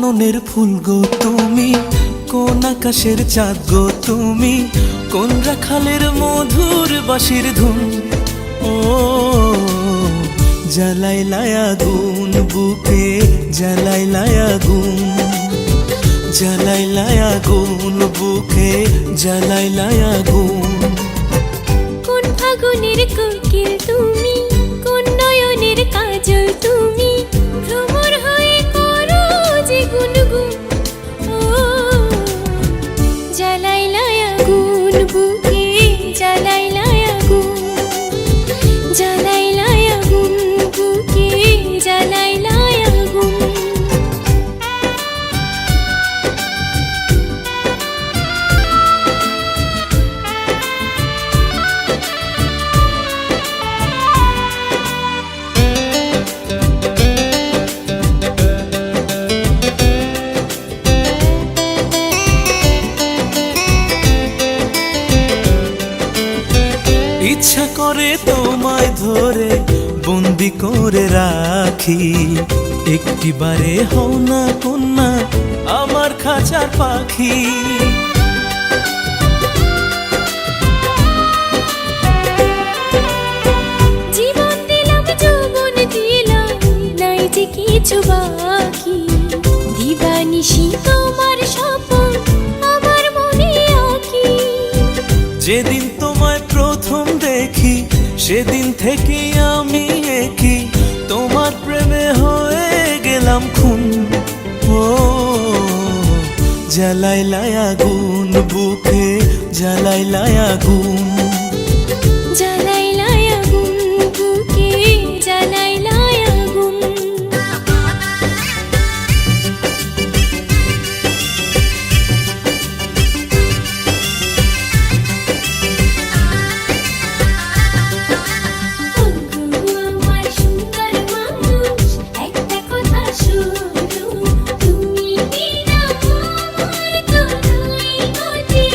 কাননের ফুল গো তুমি, কোন আকাশের চাঁদ গো তুমি, কোন রাখালের মধুর বাঁশির ধুন। ও জ্বালাইলায় আগুন বুকে, জ্বালাইলায় আগুন, জ্বালাইলায় আগুন বুকে, জ্বালাইলায় আগুন। কোন ফাগুনের কোকিল তুমি, কোন নয়নের কাজল তুমি, ভ্রমর হয়ে করো যে গুনগুন। ও জ্বালাইলায় আগুন বুকে, জ্বালাইলায় আগুন, জ্বালাইলায় আগুন বুকে, জ্বালাইলায় আগুন। ইচ্ছা করে তোমায় ধরে বন্দি করে রাখি, একটিবারে হও না কন্যা আমার খাঁচার পাখি। জীবন দিলাম যৌবন দিলাম, নাই যে কিছু বাকি, দিবানিশি তোমার স্বপন আমার মনে আঁকি। যেদিন তোমায় প্রথম দেখি সেদিন থেকে আমি একই, তোমার প্রেমে হয়ে গেলাম খুন। ও জ্বালাইলায় আগুন বুকে, জ্বালাইলায় আগুন, জ্বালাইলায় আগুন বুকে, জ্বালাইলায় আগুন। আমার সুন্দর মানুষ একটা কথা শোনো, তুমি বিনা আমার কোনোই গতি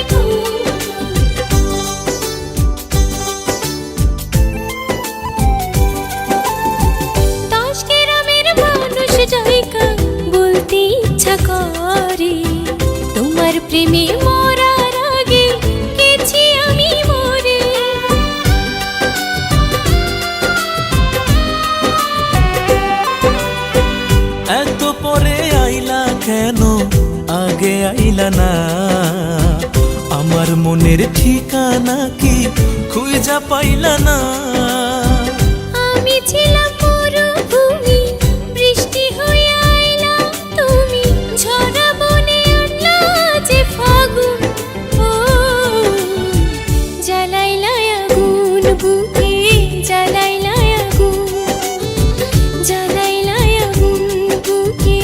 দশ গ্রামের মানুষ জয়কা বলতে ইচ্ছা করে, তোমার প্রেমে মরার আগে গেছি আমি মরে। এত পরে আইলা কেন, আগে আইলা না? আমার মনের ঠিকানা কি খুঁজা পাইলা না? আমি ছিলাম মরুভূমি, বৃষ্টি হয়ে আইলা তুমি, ঝরা বনে আনলা যে ফাগুন। ও জ্বালাইলায় আগুন বুকে, জ্বালাইলায় আগুন, জ্বালাইলায় আগুন বুকে,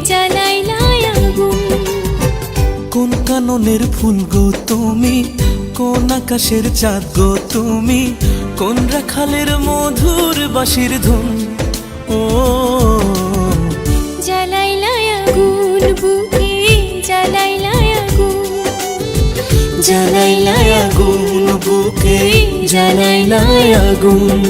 জ্বালাইলায় আগুন। কোন কাননের ফুল গো তুমি, কোন আকাশের চাঁদ গো তুমি, কোন রাখালের মধুর বাঁশির ধুন। ও জ্বালাইলায় আগুন বুকে, জ্বালাইলায় আগুন, জ্বালাইলায় আগুন বুকে, জ্বালাইলায় আগুন।